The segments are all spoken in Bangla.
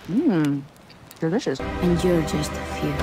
Mmm, delicious. and you're just a few.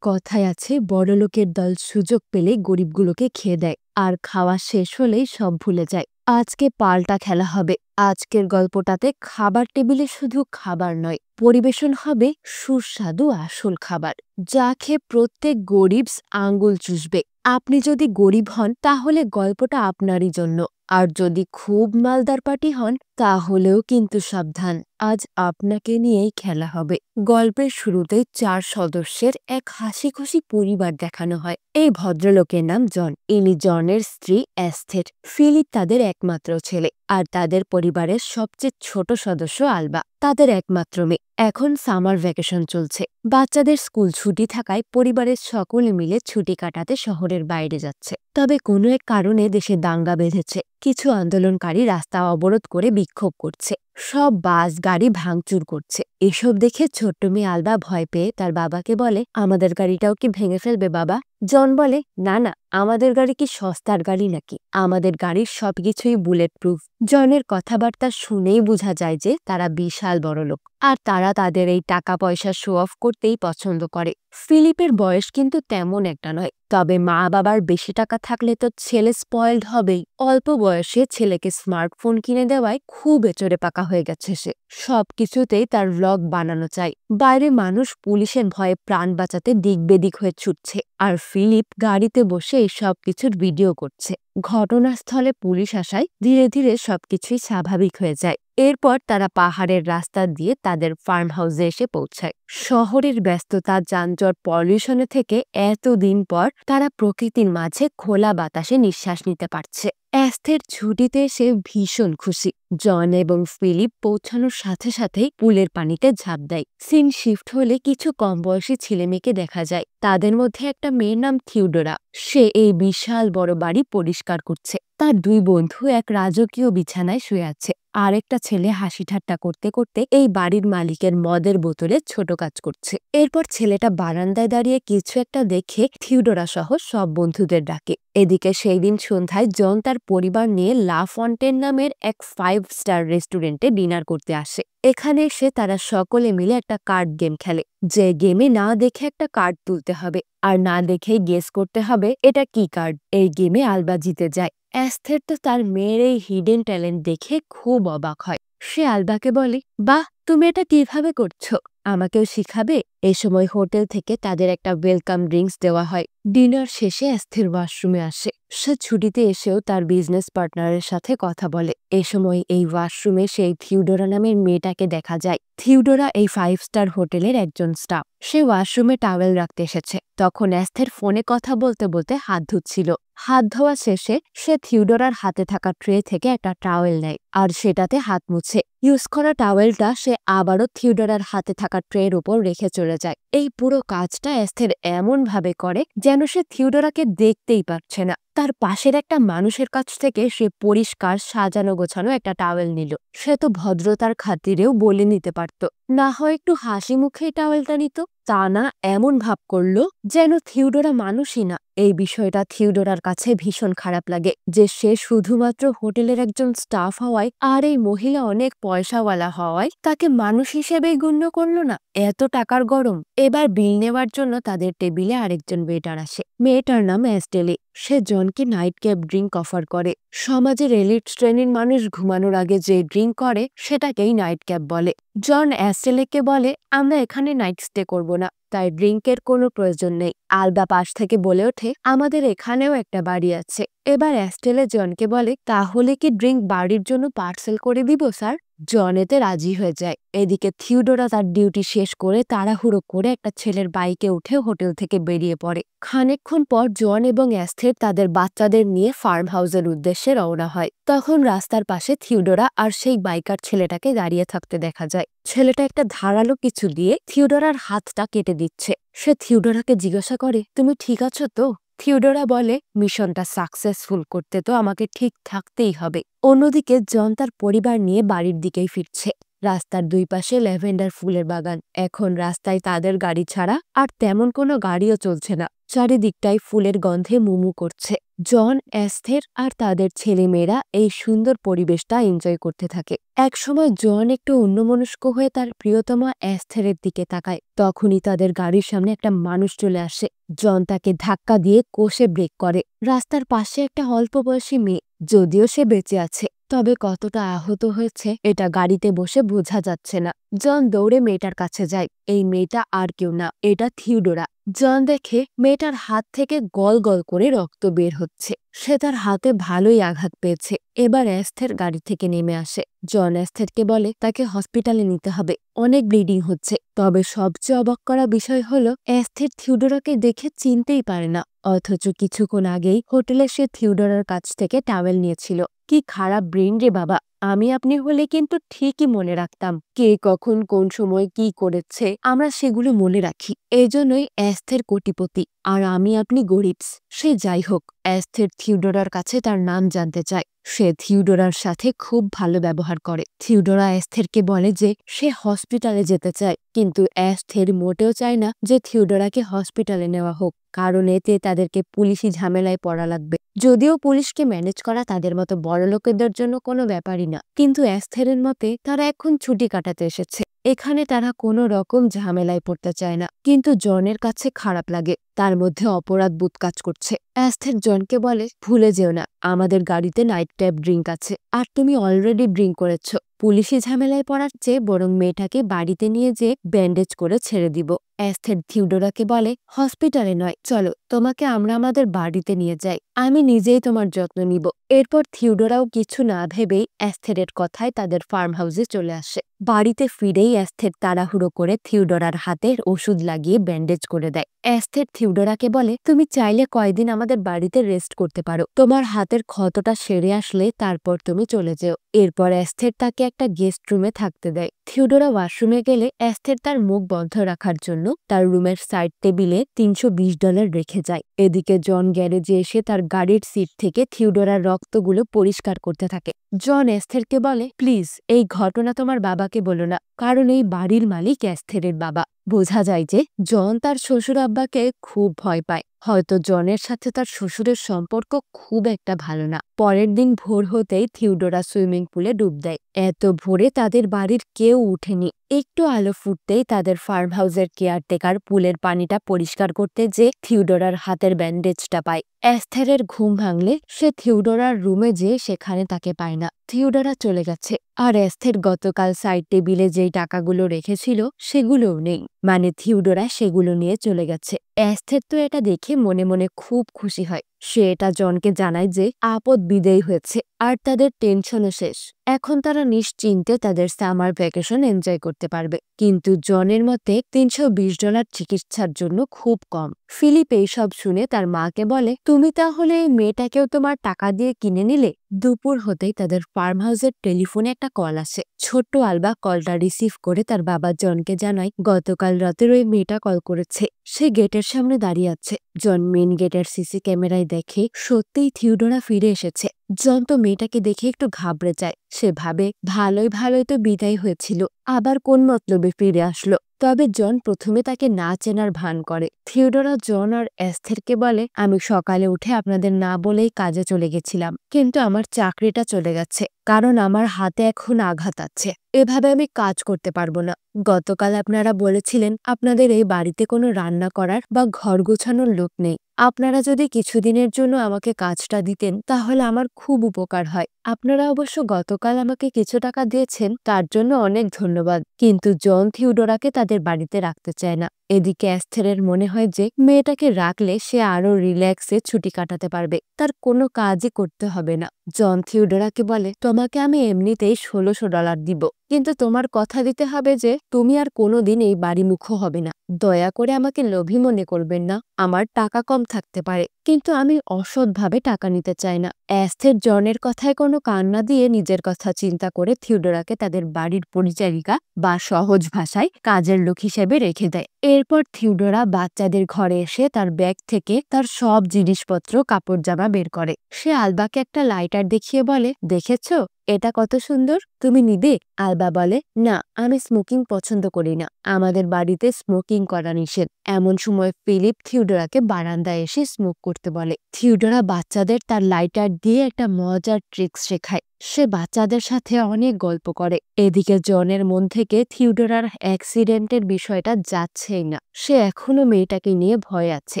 কথায় আছে বড়লোকের দল সুযোগ পেলে গরিবগুলোকে খেয়ে দেয় আর খাওয়া শেষ হলেই সব ভুলে যায়। আজকে পাল্টা খেলা হবে। আজকের গল্পটাতে খাবার টেবিলে শুধু খাবার নয়, পরিবেশন হবে সুস্বাদু আসল খাবার, যা খেয়ে প্রত্যেক গরিব আঙ্গুল চুষবে। আপনি যদি গরিব হন তাহলে গল্পটা আপনারই জন্য, আর যদি খুব মালদার পার্টি হন তাহলেও কিন্তু সাবধান, আজ আপনাকে নিয়েই খেলা হবে। গল্পের শুরুতে 4 সদস্যের এক হাসি খুশি পরিবার দেখানো হয়। এই ভদ্রলোকের নাম জন। ইনি জনের স্ত্রী অ্যাস্থের। ফিলিপ তাদের একমাত্র ছেলে, আর তাদের পরিবারের সবচেয়ে ছোট সদস্য আলবা, তাদের একমাত্র মেয়ে। এখন সামার ভ্যাকেশন চলছে। বাচ্চাদের স্কুল ছুটি থাকায় পরিবারের সকলে মিলে ছুটি কাটাতে শহরের বাইরে যাচ্ছে। তবে কোনো এক কারণে দেশে দাঙ্গা বেঁধেছে। কিছু আন্দোলনকারী রাস্তা অবরোধ করে বিক্ষোভ করছে, সব বাস গাড়ি ভাঙচুর করছে। এসব দেখে ছোট্ট মেয়ে আলবা ভয় পেয়ে তার বাবাকে বলে, আমাদের গাড়িটাও কি ভেঙে ফেলবে বাবা? জন বলে, না না, আমাদের গাড়ি কি সস্তার গাড়ি নাকি? আমাদের গাড়ির সবকিছুই বুলেট প্রুফ। জনের কথাবার্তা শুনেই বোঝা যায় যে তারা বিশাল বড় লোক, আর তারা তাদের এই টাকা পয়সা শো অফ করতেই পছন্দ করে। ফিলিপের বয়স কিন্তু তেমন একটা নয়, তবে মা বাবার বেশি টাকা থাকলে তো ছেলে স্পয়েলড হবেই। অল্প বয়সে ছেলেকে স্মার্টফোন কিনে দেওয়ায় খুব এচড়ে পাকা হয়ে গেছে সে। সবকিছুতেই তার ব্লগ বানানো চাই। বাইরে মানুষ পুলিশের ভয়ে প্রাণ বাঁচাতে দিক বেদিক হয়ে ছুটছে, আর ফিলিপ গাড়িতে বসে এই সবকিছুর ভিডিও করছে। ঘটনাস্থলে পুলিশ আসায় ধীরে ধীরে সবকিছুই স্বাভাবিক হয়ে যায়। এরপর তারা পাহাড়ের রাস্তা দিয়ে তাদের ফার্ম হাউসে এসে পৌঁছায়। শহরের ব্যস্ততা, যানজট, পলিউশনে থেকে এতদিন পর তারা প্রকৃতির মাঝে খোলা বাতাসে নিঃশ্বাস নিতে পারছে। অ্যাস্থের ছুটিতে এসে ভীষণ খুশি। জন এবং ফিলিপ পৌঁছানোর সাথে সাথেই পুলের পানিতে ঝাঁপ দেয়। সিন শিফট হলে কিছু কম বয়সী ছেলেমেয়েকে দেখা যায়। তাদের মধ্যে একটা মেয়ের নাম থিওডোরা। সে এই বিশাল বড় বাড়ি পরিষ্কার করছে। তার 2 বন্ধু এক রাজকীয় বিছানায় শুয়ে আছে। আরেকটা ছেলে হাসি ঠাট্টা করতে করতে এই বাড়ির মালিকের মদের বোতলে ছোট কাজ করছে। এরপর ছেলেটা বারান্দায় দাঁড়িয়ে কিছু একটা দেখে থিওডোরা সহ সব বন্ধুদের ডাকে। এদিকে সেই দিন সন্ধ্যায় জন তার পরিবার নিয়ে লা ফন্টেন নামের এক 5 স্টার রেস্টুরেন্টে ডিনার করতে আসে। এখানে এসে তারা সকলে মিলে একটা কার্ড গেম খেলে, যে গেমে না দেখে একটা কার্ড তুলতে হবে, আর না দেখেই গেস করতে হবে এটা কি কার্ড। এই গেমে আলবা জিতে যায়। অ্যাস্থের তো তার মেয়ের এই হিডেন ট্যালেন্ট দেখে খুব অবাক হয়। সে আলবাকে বলে, বাহ, তুমি এটা কিভাবে করছো, আমাকেও শিখাবে? এ সময় হোটেল থেকে তাদের একটা ওয়েলকাম ড্রিঙ্কস দেওয়া হয়। ডিনার শেষে অ্যাস্থের ওয়াশরুমে আসে। সে ছুটিতে এসেও তার বিজনেস পার্টনারের সাথে কথা বলে। এ সময় এই ওয়াশরুমে সেই থিওডোরা নামের মেয়েটাকে দেখা যায়। থিওডোরা এই 5 স্টার হোটেলের একজন স্টাফ। সে ওয়াশরুমে টাওয়েল রাখতে এসেছে। তখন অ্যাস্থের ফোনে কথা বলতে বলতে হাত ধুচ্ছিল। হাত ধোয়া শেষে সে থিওডোরার হাতে থাকা ট্রে থেকে একটা টাওয়েল নেয় আর সেটাতে হাত মুছে। ইউজ করা টাওয়েলটা সে আবারও থিওডোরার হাতে থাকা ট্রের উপর রেখে চলে যায়। এই পুরো কাজটা অ্যাস্থের এমন ভাবে করে যেন সে থিওডোরাকে দেখতেই পারছে না। তার পাশের একটা মানুষের কাছ থেকে সে পরিষ্কার সাজানো গোছানো একটা টাওয়েল নিল। সে তো ভদ্রতার খাতিরেও বলে নিতে পারত, না হয় একটু হাসি মুখেই টাওয়েলটা নিত। তা না, এমন ভাব করলো যেন থিওডোরা মানুষই না। এই বিষয়টা থিওডোরার কাছে ভীষণ খারাপ লাগে যে সে শুধুমাত্র হোটেলের একজন স্টাফ হওয়ায় আর এই মহিলা অনেক পয়সাওয়ালা হওয়ায় তাকে মানুষ হিসেবেই গণ্য করলো না। এত টাকার গরম। এবার বিল নেওয়ার জন্য তাদের টেবিলে আরেকজন ওয়েটার আসে। মেয়েটার নাম অ্যাস্টেলি। সে জনকে নাইট ক্যাপ ড্রিঙ্ক অফার করে। সমাজের এলিট শ্রেণীর মানুষ ঘুমানোর আগে যে ড্রিঙ্ক করে সেটাকেই নাইট ক্যাপ বলে। জন অ্যাস্টেলেকে বলে, আমরা এখানে নাইট স্টে করব না, তাই ড্রিঙ্কের কোনো প্রয়োজন নেই। আলবা পাশ থেকে বলে ওঠে, আমাদের এখানেও একটা বাড়ি আছে। এবার অ্যাস্টেলে জনকে বলে, তাহলে কি ড্রিঙ্ক বাড়ির জন্য পার্সেল করে দিব স্যার? জন এতে রাজি হয়ে যায়। এদিকে থিওডোরা তার ডিউটি শেষ করে তাড়াহুড়ো করে একটা ছেলের বাইকে উঠে হোটেল থেকে বেরিয়ে পড়ে। খানিকক্ষণ পর জন এবং অ্যাস্থের তাদের বাচ্চাদের নিয়ে ফার্ম হাউসের উদ্দেশ্যে রওনা হয়। তখন রাস্তার পাশে থিওডোরা আর সেই বাইকার ছেলেটাকে দাঁড়িয়ে থাকতে দেখা যায়। ছেলেটা একটা ধারালো কিছু দিয়ে থিওডোরার হাতটা কেটে দিচ্ছে। সে থিওডোরাকে জিজ্ঞাসা করে, তুমি ঠিক আছো তো? থিওডোরা বলে, মিশনটা সাকসেসফুল করতে তো আমাকে ঠিক থাকতেই হবে। অন্যদিকে জন তার পরিবার নিয়ে বাড়ির দিকেই ফিরছে। রাস্তার দুই পাশে ল্যাভেন্ডার ফুলের বাগান। এখন রাস্তায় তাদের গাড়ি ছাড়া আর তেমন কোনো গাড়িও চলছে না। চারিদিকটাই ফুলের গন্ধে মুমু করছে। জন, এস্থের আর তাদের ছেলেমেয়েরা এই সুন্দর পরিবেশটা এনজয় করতে থাকে। একসময় জন একটু অন্যমনস্ক হয়ে তার প্রিয়তমা এস্থেরের দিকে তাকায়। তখনই তাদের গাড়ির সামনে একটা মানুষ চলে আসে। জন তাকে ধাক্কা দিয়ে কষে ব্রেক করে। রাস্তার পাশে একটা অল্প বয়সী মেয়ে, যদিও সে বেঁচে আছে, তবে কতটা আহত হয়েছে এটা গাড়িতে বসে বোঝা যাচ্ছে না। জন দৌড়ে মেয়েটার কাছে যায়। এই মেয়েটা আর কেউ না, এটা থিওডোরা। জন দেখে মেয়েটার হাত থেকে গল গল করে রক্ত বের হচ্ছে। সে তার হাতে ভালোই আঘাত পেয়েছে। এবার এস্থের গাড়ি থেকে নেমে আসে। জন এস্থেরকে বলে তাকে হসপিটালে নিতে হবে, অনেক ব্লিডিং হচ্ছে। তবে সবচেয়ে অবাক করা বিষয় হলো এস্থের থিওডোরাকে দেখে চিনতেই পারে না, অথচ কিছুক্ষণ আগেই হোটেলে সে থিওডোরার কাছ থেকে টাওয়েল নিয়েছিল। কি খারাপ ব্রেন রে বাবা! আমি আপনি হলে কিন্তু ঠিকই মনে রাখতাম কে কখন কোন সময় কি করেছে, আমরা সেগুলো মনে রাখি। এই জন্যই এস্থের কোটিপতি আর আমি আপনি গরিবস। সে যাই হোক, এস্থের থিওডোরার কাছে তার নাম জানতে চায়। সে থিওডোরার সাথে খুব ভালো ব্যবহার করে। থিওডোরা এস্থেরকে বলে যে সে হসপিটালে যেতে চায়, কিন্তু এস্থের মোটেও চায় না যে থিওডোরাকে হসপিটালে নেওয়া হোক, কারণ এতে তাদেরকে পুলিশি ঝামেলায় পড়া লাগবে। যদিও পুলিশকে ম্যানেজ করা তাদের মতো বড়লোকেদের জন্য কোনো ব্যাপারই না, কিন্তু এস্থেরের মতে তারা এখন ছুটি কাটাতে এসেছে। এখানে তারা কোনো রকম ঝামেলায় পড়তে চায় না। কিন্তু জনের কাছে খারাপ লাগে, তার মধ্যে অপরাধ বোধ কাজ করছে। এস্থের জনকে বলে ভুলে যেও না, আমাদের গাড়িতে নাইট টাইপ ড্রিঙ্ক আছে, আর তুমি অলরেডি ড্রিঙ্ক করেছ। পুলিশি ঝামেলায় পড়ার চেয়ে বরং মেয়েটাকে বাড়িতে নিয়ে যে ব্যান্ডেজ করে ছেড়ে দিব। এস্থের থিওডোরাকে বলে হসপিটালে নয়, চলো তোমাকে আমরা আমাদের বাড়িতে নিয়ে যাই, আমি নিজেই তোমার যত্ন নিব। এরপর থিওডোরাও কিছু না ভেবেই এস্থেরের কথায় তাদের ফার্ম হাউসে চলে আসে। বাড়িতে ফিরেই এস্থের তাড়াহুড়ো করে থিওডোরার হাতের ওষুধ লাগিয়ে ব্যান্ডেজ করে দেয়। এস্থের থিওডোরাকে বলে তুমি চাইলে কয়েকদিন আমাদের বাড়িতে রেস্ট করতে পারো, তোমার হাতের ক্ষতটা সেরে আসলে তারপর তুমি চলে যেও। এরপর এস্থের তাকে একটা গেস্ট রুমে থাকতে দেয়। থিওডোরা ওয়াশরুমে গেলে এস্থের তার মুখ বন্ধ রাখার জন্য তার রুমের সাইড টেবিলে $320 রেখে যায়। এদিকে জন গ্যারেজে এসে তার গাড়ির সিট থেকে থিওডোরার রক্তগুলো পরিষ্কার করতে থাকে। জন এস্থেরকে বলে প্লিজ এই ঘটনা তোমার বাবাকে বলো না, কারণ এই বাড়ির মালিক এস্থেরের বাবা। বোঝা যায় যে জন তার শ্বশুর আব্বাকে খুব ভয় পায়। হয়তো জনের সাথে তার শ্বশুরের সম্পর্ক খুব একটা ভালো না। পরের দিন ভোর হতেই থিওডোরা সুইমিং পুলে ডুব দেয়। এত ভোরে তাদের বাড়ির কেউ উঠেনি। একটু আলো ফুটতেই তাদের ফার্ম হাউসের কেয়ারটেকার পুলের পানিটা পরিষ্কার করতে যে থিওডোরার হাতের ব্যান্ডেজটা পায়। এস্থেরের ঘুম ভাঙলে সে থিওডোরার রুমে যেয়ে সেখানে তাকে পায় না। থিওডোরা চলে গেছে, আর এস্থের গতকাল সাইড টেবিলে যেই টাকাগুলো রেখেছিল সেগুলোও নেই, মানে থিওডোরা সেগুলো নিয়ে চলে গেছে। এস্থের তো এটা দেখে মনে মনে খুব খুশি হয়। সে এটা জনকে জানায় যে আপদ বিদেয় হয়েছে আর তাদের টেনশনও শেষ। এখন তারা নিশ্চিন্তে তাদের সামার ভ্যাকেশন এনজয় করতে পারবে। কিন্তু জনের মতে $320 চিকিৎসার জন্য খুব কম। ফিলিপ এইসব শুনে তার মাকে বলে তুমি তাহলে এই মেয়েটাকেও তোমার টাকা দিয়ে কিনে নিলে। দুপুর হতেই তাদের ফার্ম হাউসের টেলিফোনে একটা কল আসে। ছোট্ট আলবা কলটা রিসিভ করে তার বাবা জনকে জানায় গতকাল রাতের ওই মেয়েটা কল করেছে। সে গেটের সামনে দাঁড়িয়ে আছে। জন মেন গেটের সিসি ক্যামেরায় দেখে সত্যিই থিওডোরা ফিরে এসেছে। জন তো মেয়েটাকে দেখে একটু ঘাবড়ে যায়। সে ভাবে ভালোই ভালোই তো বিদায় হয়েছিল, আবার কোন মতলবে ফিরে আসলো। তবে জন প্রথমে তাকে না চেনার ভান করে। থিওডোরা জন আর এস্থেরকে বলে আমি সকালে উঠে আপনাদের না বলেই কাজে চলে গেছিলাম, কিন্তু আমার চাকরিটা চলে গেছে, কারণ আমার হাতে এখন আঘাত আছে। এভাবে আমি কাজ করতে পারবো না। গতকাল আপনারা বলেছিলেন আপনাদের এই বাড়িতে কোনো রান্না করার বা ঘর গোছানোর লোক নেই। আপনারা যদি কিছুদিনের জন্য আমাকে কাজটা দিতেন তাহলে আমার খুব উপকার হয়। আপনারা অবশ্য গতকাল আমাকে কিছু টাকা দিয়েছেন, তার জন্য অনেক ধন্যবাদ। কিন্তু জন থিওডোরাকে তাদের বাড়িতে রাখতে চায় না। এদিকে এস্থেরের মনে হয় যে মেয়েটাকে রাখলে সে আরো রিল্যাক্সে ছুটি কাটাতে পারবে, তার কোনো কাজই করতে হবে না। জন থিওডোরাকে বলে তোমাকে আমি এমনিতেই $1600 দিব, কিন্তু তোমার কথা দিতে হবে যে তুমি আর কোনোদিন এই বাড়িমুখো হবে না। দয়া করে আমাকে লোভী মনে করবেন না, আমার টাকা কম থাকতে পারে, কিন্তু আমি অসৎভাবে টাকা নিতে চাই না। এস্থের জনের কথায় কোনো কান না দিয়ে নিজের কথা চিন্তা করে থিওডোরাকে তাদের বাড়ির পরিচারিকা বা সহজ ভাষায় কাজের লোক হিসেবে রেখে দেয়। এরপর থিওডোরা বাচ্চাদের ঘরে এসে তার ব্যাগ থেকে তার সব জিনিসপত্র কাপড় জামা বের করে। সে আলবাকে একটা লাইটার দেখিয়ে বলে দেখেছো, এটা কত সুন্দর, তুমি নিবে? আলবা বলে, না, আমি স্মোকিং পছন্দ করি না, আমাদের বাড়িতে স্মোকিং করা নিষেধ। এমন সময় ফিলিপ থিওডোরাকে বারান্দায় এসে স্মোক করতে বলে। থিওডোরা বাচ্চাদের তার লাইটার দিয়ে একটা মজার ট্রিক্স শেখায়। সে বাচ্চাদের সাথে অনেক গল্প করে। এদিকে জনের মন থেকে থিওডোরার অ্যাক্সিডেন্টের বিষয়টা যাচ্ছেই না। সে এখনো মেয়েটাকে নিয়ে ভয় আছে।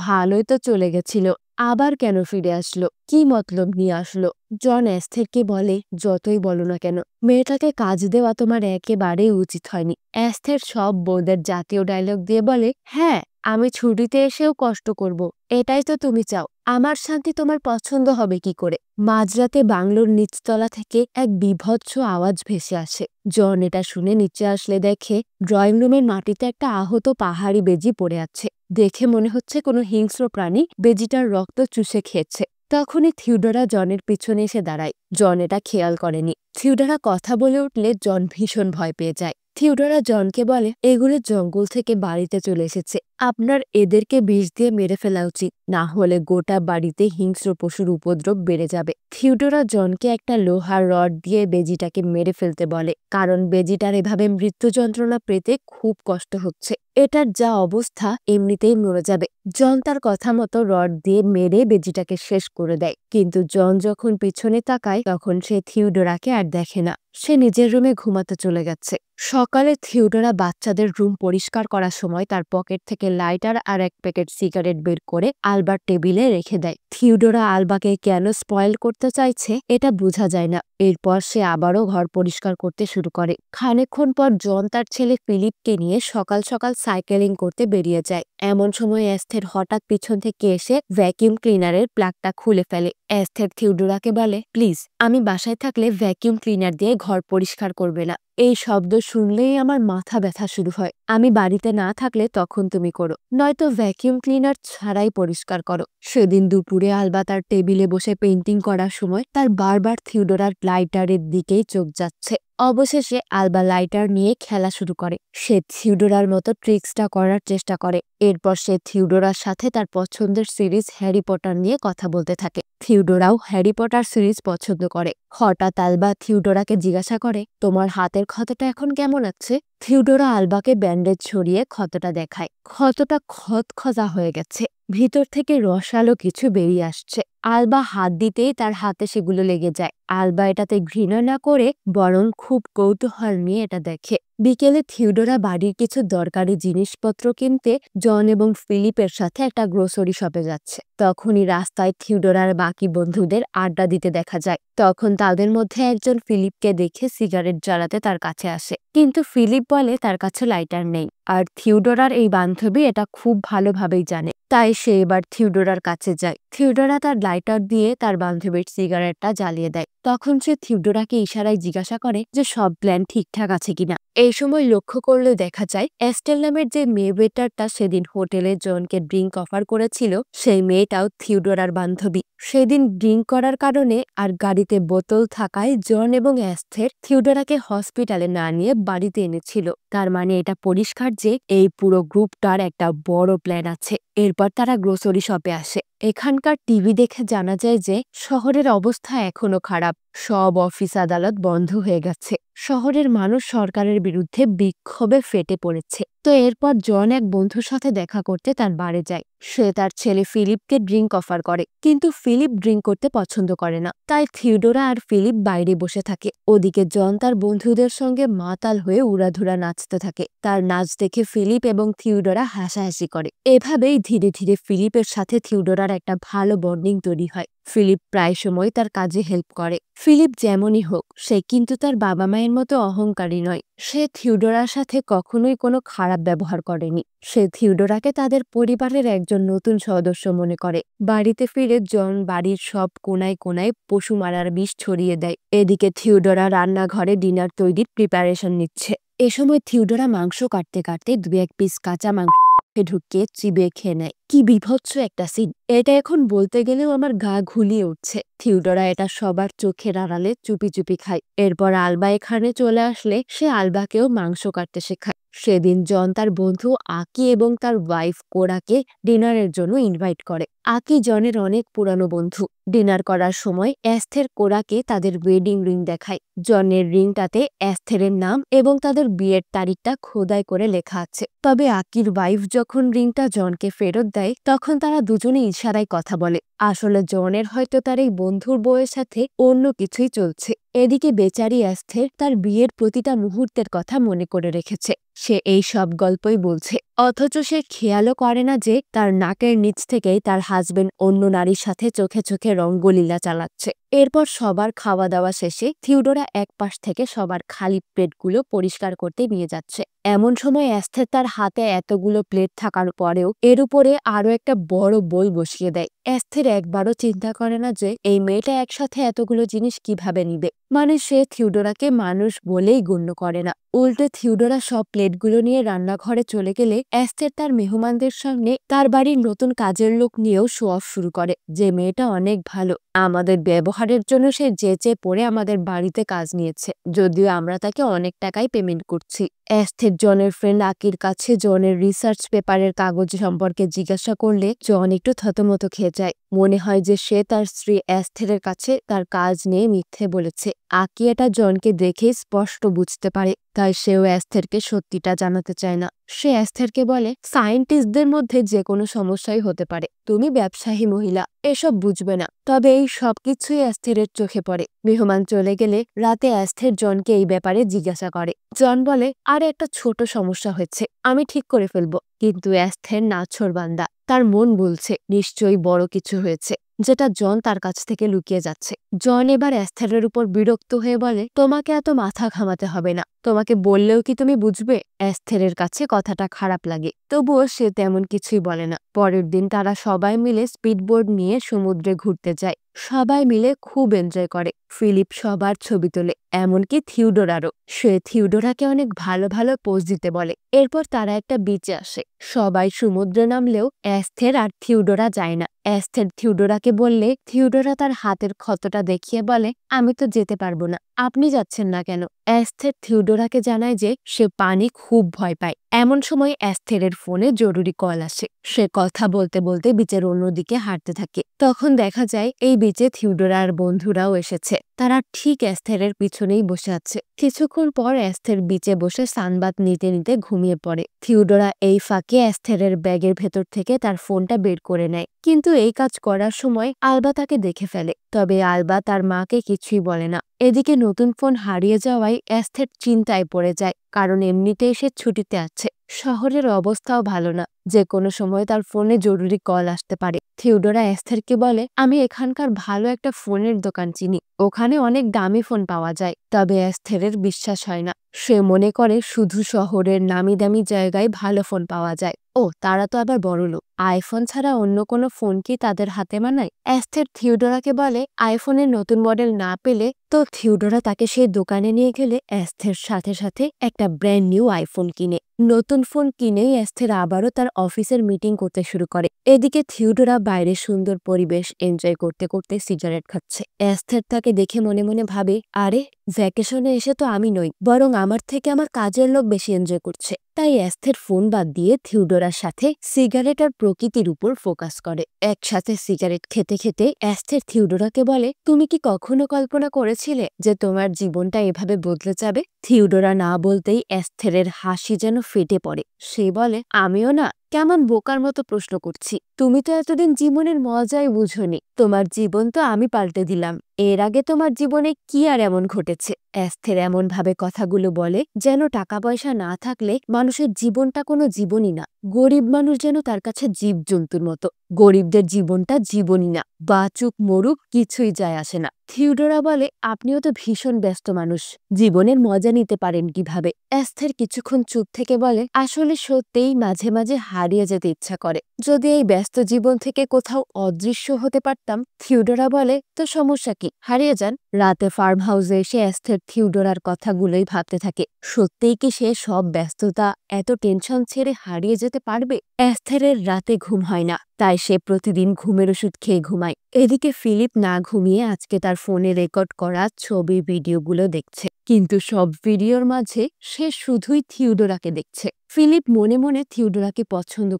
ভালোই তো চলে গেছিল, আবার কেন ফিরে আসলো? কি মতলব নিয়ে আসলো? জন অ্যাস্থেরকে বলে, যতই বলো না কেন, মেয়েটাকে কাজ দেওয়া তোমার একেবারেই উচিত হয়নি। অ্যাস্থের সব বউদের জাতীয় ডায়লগ দিয়ে বলে, হ্যাঁ, আমি ছুটিতে এসেও কষ্ট করব, এটাই তো তুমি চাও। আমার শান্তি তোমার পছন্দ হবে কি করে? মাঝরাতে বাংলোর নিচতলা থেকে এক বীভৎস আওয়াজ ভেসে আসে। জন এটা শুনে নিচে আসলে দেখে ড্রয়িং রুমের মাটিতে একটা আহত পাহাড়ি বেজি পড়ে আছে। দেখে মনে হচ্ছে কোনো হিংস্র প্রাণী বেজিটার রক্ত চুষে খেয়েছে। তখনই থিওডোরা জনের পিছনে এসে দাঁড়ায়। জন এটা খেয়াল করেনি। থিওডোরা কথা বলে উঠলে জন ভীষণ ভয় পেয়ে যায়। থিওডোরা জনকে বলে, এগুলো জঙ্গল থেকে বাড়িতে চলে এসেছে, আপনার এদেরকে বিষ দিয়ে মেরে ফেলা উচিত, না হলে গোটা বাড়িতে হিংস্র পশুর উপদ্রব বেড়ে যাবে। থিওডোরা জনকে একটা লোহার রড দিয়ে বেজিটাকে মেরে ফেলতে বলে, কারণ বেজিটার এভাবে মৃত্যু যন্ত্রণা পেতে খুব কষ্ট হচ্ছে। এটার যা অবস্থা এমনিতেই মরে যাবে। জন তার কথা মতো রড দিয়ে মেরে বেজিটাকে শেষ করে দেয়। কিন্তু জন যখন পিছনে তাকায় তখন সে থিওডোরাকে আর দেখে না। সে নিজের রুমে ঘুমাতে চলে গেছে। সকালে থিওডোরা বাচ্চাদের রুম পরিষ্কার করার সময় তার পকেট থেকে লাইটার আর এক প্যাকেট সিগারেট বের করে আলবার টেবিলে রেখে দেয়। থিওডোরা আলবাকে কেন স্পয়েল করতে চাইছে এটা বোঝা যায় না। এরপর সে আবারও ঘর পরিষ্কার করতে শুরু করে। খানিকক্ষণ পর জন তার ছেলে ফিলিপকে নিয়ে সকাল সকাল সাইকেলিং করতে বেরিয়ে যায়। এমন সময় অ্যাস্থের হঠাৎ পিছন থেকে এসে ভ্যাকিউম ক্লিনারের প্লাগটা খুলে ফেলে। অ্যাস্থের থিওডোরাকে বলে, প্লিজ, আমি বাসায় থাকলে ভ্যাকিউম ক্লিনার দিয়ে ঘর পরিষ্কার করবে না। এই শব্দ শুনলেই আমার মাথা ব্যথা শুরু হয়। আমি বাড়িতে না থাকলে তখন তুমি করো, নয়তো ভ্যাকিউম ক্লিনার ছাড়াই পরিষ্কার করো। সেদিন দুপুরে আলবা তার টেবিলে বসে পেইন্টিং করার সময় তার বারবার থিওডোরার লাইটারের দিকেই চোখ যাচ্ছে। অবশেষে আলবা লাইটার নিয়ে খেলা শুরু করে। সে থিওডোরার মতো ট্রিক্সটা করার চেষ্টা করে। এরপর সে থিওডোরার সাথে তার পছন্দের সিরিজ হ্যারি পটার নিয়ে কথা বলতে থাকে। থিওডোরাও হ্যারি পটার সিরিজ পছন্দ করে। হঠাৎ আলবা থিওডোরাকে জিজ্ঞাসা করে, তোমার হাতের ক্ষতটা এখন কেমন আছে? থিওডোরা আলবাকে ব্যান্ডেজ ছড়িয়ে ক্ষতটা দেখায়। ক্ষতটা খতখজা হয়ে গেছে, ভিতর থেকে রসালো কিছু বেরিয়ে আসছে। আলবা হাত দিতেই তার হাতে সেগুলো লেগে যায়। আলবা এটাতে ঘৃণা না করে বরং খুব কৌতূহল নিয়ে এটা দেখে। বিকেলে থিওডোরা বাড়ির কিছু দরকারি জিনিসপত্র কিনতে জন এবং ফিলিপের সাথে একটা গ্রোসারি শপে যাচ্ছে। তখনই রাস্তায় থিওডোরার বাকি বন্ধুদের আড্ডা দিতে দেখা যায়। তখন তাদের মধ্যে একজন ফিলিপকে দেখে সিগারেট জ্বালাতে তার কাছে আসে, কিন্তু ফিলিপ বলে তার কাছে লাইটার নেই। আর থিওডোরার এই বান্ধবী এটা খুব ভালোভাবেই জানে, তাই সে এবার থিওডোরার কাছে যায়। থিওডোরা তার লাইটার দিয়ে তার বান্ধবীর সিগারেটটা জ্বালিয়ে দেয়। তখন সে থিওডোরাকে ইশারায় জিজ্ঞাসা করে যে সব প্ল্যান ঠিকঠাক আছে কিনা। এই সময় লক্ষ্য করলে দেখা যায় এস্টেল নামের যে মেয়ে ওয়েটারটা সেদিন হোটেলে জনকে ড্রিঙ্ক অফার করেছিল সেই মেয়েটাও থিওডোরার বান্ধবী। সেদিন ড্রিঙ্ক করার কারণে আর গাড়িতে বোতল থাকায় জন এবং অ্যাস্থের থিওডোরাকে হসপিটালে না নিয়ে বাড়িতে এনেছিল। তার মানে এটা পরিষ্কার যে এই পুরো গ্রুপটার একটা বড় প্ল্যান আছে। এরপর তারা গ্রোসারি শপে আসে। এখানকার টিভি দেখে জানা যায় যে শহরের অবস্থা এখনো খারাপ। সব অফিস আদালত বন্ধ হয়ে গেছে। শহরের মানুষ সরকারের বিরুদ্ধে বিক্ষোভে ফেটে পড়েছে। তো এরপর জন এক বন্ধুর সাথে দেখা করতে তার বাড়ি যায়। সে তার ছেলে ফিলিপকে ড্রিঙ্ক অফার করে, কিন্তু ফিলিপ ড্রিঙ্ক করতে পছন্দ করে না। তাই থিওডোরা আর ফিলিপ বাইরে বসে থাকে। ওদিকে জন তার বন্ধুদের সঙ্গে মাতাল হয়ে উড়াধুরা নাচতে থাকে। তার নাচ দেখে ফিলিপ এবং থিওডোরা হাসাহাসি করে। এভাবেই ধীরে ধীরে ফিলিপের সাথে থিওডোরার একটা ভালো বন্ডিং তৈরি হয়। ফিলিপ প্রায় সময় তার কাজে হেল্প করে। ফিলিপ যেমনই হোক, সে কিন্তু তার বাবা মায়ের মতো অহংকারী নয়। সে থিওডোরার সাথে কখনোই কোনো খারাপ ব্যবহার করেনি। সে থিওডোরাকে তাদের পরিবারের একজন নতুন সদস্য মনে করে। বাড়িতে ফিরে জন বাড়ির সব কোনায় কোনায় পশু মারার বিষ ছড়িয়ে দেয়। এদিকে থিওডোরা রান্নাঘরে ডিনার তৈরির প্রিপারেশন নিচ্ছে। এ সময় থিওডোরা মাংস কাটতে কাটতে 2-1 পিস কাঁচা মাংস ঢুকিয়ে চিবিয়ে খেয়ে নেয়। কি বিভৎস একটা সিন! এটা এখন বলতে গেলেও আমার গা ঘুলিয়ে উঠছে। থিওডোরা এটা সবার চোখের আড়ালে চুপি চুপি খায়। এরপর আলবা এখানে চলে আসলে সে আলবাকেও মাংস কাটতে শেখায়। সেদিন জন তার বন্ধু আকি এবং তার ওয়াইফ কোরাকে ডিনারের জন্য ইনভাইট করে। আকি জনের অনেক পুরানো বন্ধু। ডিনার করার সময় অ্যাস্থের কোরাকে তাদের ওয়েডিং রিং দেখায়। জনের রিংটাতে অ্যাস্থেরের নাম এবং তাদের বিয়ের তারিখটা খোদাই করে লেখা আছে। তবে আকির ওয়াইফ যখন রিংটা জনকে ফেরত দেয় তখন তারা দুজনে ইশারায় কথা বলে। আসলে জনের হয়তো তার এই বন্ধুর বউয়ের সাথে অন্য কিছুই চলছে। এদিকে বেচারি অ্যাস্থের তার বিয়ের প্রতিটা মুহূর্তের কথা মনে করে রেখেছে। সে এই সব গল্পই বলছে, অথচ সে খেয়ালও করে না যে তার নাকের নিচ থেকেই তার হাজবেন্ড অন্য নারীর সাথে চোখে চোখে রঙ্গলীলা চালাচ্ছে। এরপর সবার খাওয়া দাওয়া শেষে থিওডোরা এক পাশ থেকে সবার খালি প্লেটগুলো পরিষ্কার করতে নিয়ে যাচ্ছে। এমন সময় অ্যাস্থের তার হাতে এতগুলো প্লেট থাকার পরেও এর উপরে আরো একটা বড় বোল বসিয়ে দেয়। অ্যাস্থের একবারও চিন্তা করে না যে এই মেয়েটা একসাথে এতগুলো জিনিস কিভাবে নিবে। মানে সে থিওডোরাকে মানুষ বলেই গণ্য করে না। উল্টে থিওডোরা সব প্লেটগুলো নিয়ে রান্নাঘরে চলে গেলে অ্যাস্থের তার মেহমানদের সামনে তার বাড়ির নতুন কাজের লোক নিয়েও শো অফ শুরু করে যে মেয়েটা অনেক ভালো, আমাদের ব্যবহারের জন্য সে যেচে পড়ে আমাদের বাড়িতে কাজ নিয়েছে, যদিও আমরা তাকে অনেক টাকাই পেমেন্ট করছি। অ্যাস্থের জনের ফ্রেন্ড আকির কাছে জনের রিসার্চ পেপারের কাগজ সম্পর্কে জিজ্ঞাসা করলে জন একটু থতমত খেয়ে যায়। মনে হয় যে সে তার স্ত্রী অ্যাস্থেরের কাছে তার কাজ নিয়ে মিথ্যে বলেছে। আকি এটা জনকে দেখে স্পষ্ট বুঝতে পারে, তাই সেও অ্যাস্থেরকে সত্যিটা জানাতে চায় না। সে অ্যাস্থেরকে বলে, সায়েন্টিস্টদের মধ্যে যে কোনো সমস্যাই হতে পারে, তুমি ব্যবসায়ী মহিলা, এসব বুঝবে না। তবে এই সবকিছুই অ্যাস্থেরের চোখে পড়ে। মেহমান চলে গেলে রাতে অ্যাস্থের জনকে এই ব্যাপারে জিজ্ঞাসা করে। জন বলে, আরে একটা ছোট সমস্যা হয়েছে, আমি ঠিক করে ফেলবো। কিন্তু অ্যাস্থের নাছোড়বান্দা, তার মন বলছে নিশ্চয়ই বড় কিছু হয়েছে, যেটা জন তার কাছ থেকে লুকিয়ে যাচ্ছে। জন এবার অ্যাস্থেরের উপর বিরক্ত হয়ে বলে, তোমাকে এত মাথা ঘামাতে হবে না, তোমাকে বললেও কি তুমি বুঝবে? অ্যাস্থেরের কাছে কথাটা খারাপ লাগে, তবুও সে তেমন কিছুই বলে না। পরের দিন তারা সবাই মিলে স্পিডবোর্ড নিয়ে সমুদ্রে ঘুরতে যায়। সবাই মিলে খুব এনজয় করে। ফিলিপ সবার ছবি তোলে, এমনকি থিওডোরারও। সে থিওডোরাকে অনেক ভালো ভালো পোজ দিতে বলে। এরপর তারা একটা বিচে আসে। সবাই সমুদ্রে নামলেও অ্যাস্থের আর থিওডোরা যায় না। অ্যাস্থের থিওডোরাকে বললে থিওডোরা তার হাতের ক্ষতটা দেখিয়ে বলে, আমি তো যেতে পারবো না, আপনি যাচ্ছেন না কেন? অ্যাস্থের থিওডোরাকে জানায় যে সে পানি খুব ভয় পায়। এমন সময় অ্যাস্থেরের ফোনে জরুরি কল আসে। সে কথা বলতে বলতে বিচের অন্যদিকে হাঁটতে থাকে। তখন দেখা যায় এই বিচে থিওডোরা আর বন্ধুরাও এসেছে। তারা ঠিক অ্যাস্থেরের পিছনেই বসে আছে। কিছুক্ষণ পর অ্যাস্থের বিচে বসে সানবাত নিতে নিতে ঘুমিয়ে পড়ে। থিওডোরা এই ফাঁকে অ্যাস্থেরের ব্যাগের ভেতর থেকে তার ফোনটা বের করে নেয়, কিন্তু এই কাজ করার সময় আলবা তাকে দেখে ফেলে। তবে আলবা তার মাকে কিছুই বলে না। এদিকে নতুন ফোন হারিয়ে যাওয়ায় অ্যাস্থের চিন্তায় পড়ে যায়, কারণ এমনিতেই সে ছুটিতে আছে। শহরের অবস্থাও ভালো না, যে কোনো সময় তার ফোনে জরুরি কল আসতে পারে। থিওডোরা অ্যাস্থেরকে বলে, আমি এখানকার ভালো একটা ফোনের দোকান চিনি, ওখানে অনেক দামি ফোন পাওয়া যায়। তবে অ্যাস্থেরের বিশ্বাস হয় না। সে মনে করে শুধু শহরের নামি দামি জায়গায় ভালো ফোন পাওয়া যায়। ও তারা তো আবার বড়লোক, আইফোন ছাড়া অন্য কোনো ফোন কি তাদের হাতে মানায়? অ্যাস্থের থিওডোরাকে বলে, আইফোনের নতুন মডেল না পেলে তো থিওডোরা তাকে সেই দোকানে নিয়ে গেলে অ্যাস্থের সাথে সাথে একটা ব্র্যান্ড নিউ আইফোন কিনে। নতুন ফোন কিনেই অ্যাস্থের আবারও তার অফিসের মিটিং করতে শুরু করে। এদিকে থিওডোরা বাইরে সুন্দর পরিবেশ এনজয় করতে করতে সিগারেট খাচ্ছে। অ্যাস্থের তাকে দেখে মনে মনে ভাবে, আরে ভ্যাকেশনে এসে তো আমি নই, বরং আমার থেকে আমার কাজের লোক বেশি এনজয় করছে। তাই অ্যাস্থের ফোন বাদ দিয়ে থিওডোরার সাথে সিগারেট আর প্রকৃতির উপর ফোকাস করে। একসাথে সিগারেট খেতে খেতে অ্যাস্থের থিওডোরাকে বলে, তুমি কি কখনো কল্পনা করেছিলে যে তোমার জীবনটা এভাবে বদলে যাবে? থিওডোরা না বলতেই অ্যাস্থেরের হাসি যেন ফেটে পড়ে। সে বলে, আমিও না, কেমন বোকার মতো প্রশ্ন করছি, তুমি তো এতদিন জীবনের মজাই বুঝোনি, তোমার জীবন তো আমি পাল্টে দিলাম। এর আগে তোমার জীবনে কি আর এমন ঘটেছে? অ্যাস্থের এমন ভাবে কথাগুলো বলে যেন টাকা পয়সা না থাকলে মানুষের জীবনটা কোনো জীবনই না। গরিব মানুষ যেন তার কাছে জীবজন্তুর মতো। গরিবদের জীবনটা জীবনই না, বাঁচুক মরুক কিছুই যায় আসে না। থিওডোরা বলে, আপনিও তো ভীষণ ব্যস্ত মানুষ, জীবনের মজা নিতে পারেন কিভাবে? অ্যাস্থের কিছুক্ষণ চুপ থেকে বলে, আসলে সত্যিই মাঝে মাঝে হারিয়ে যেতে ইচ্ছা করে, যদি এই ব্যস্ত জীবন থেকে কোথাও অদৃশ্য হতে পারতাম। থিওডোরা বলে, তো সমস্যা কি, হারিয়ে যান। রাতে ফার্ম হাউসে এসে অ্যাস্থের থিওডোরার কথাগুলোই ভাবতে থাকে, সত্যিই কি সে সব ব্যস্ততা এত টেনশন ছেড়ে হারিয়ে যেতে পারবে? অ্যাস্থেরের রাতে ঘুম হয় না, তাই সে প্রতিদিন ঘুমের ওষুধ খেয়ে ঘুমায়। এদিকে ফিলিপ না ঘুমিয়ে আজকে তার ফোনে রেকর্ড করা ছবি ভিডিওগুলো দেখছে। কিন্তু সব ভিডিওর মাঝে সে শুধুই থিওডোরাকে দেখছে। ফিলিপ মনে মনে থিওডোরাকে পছন্দ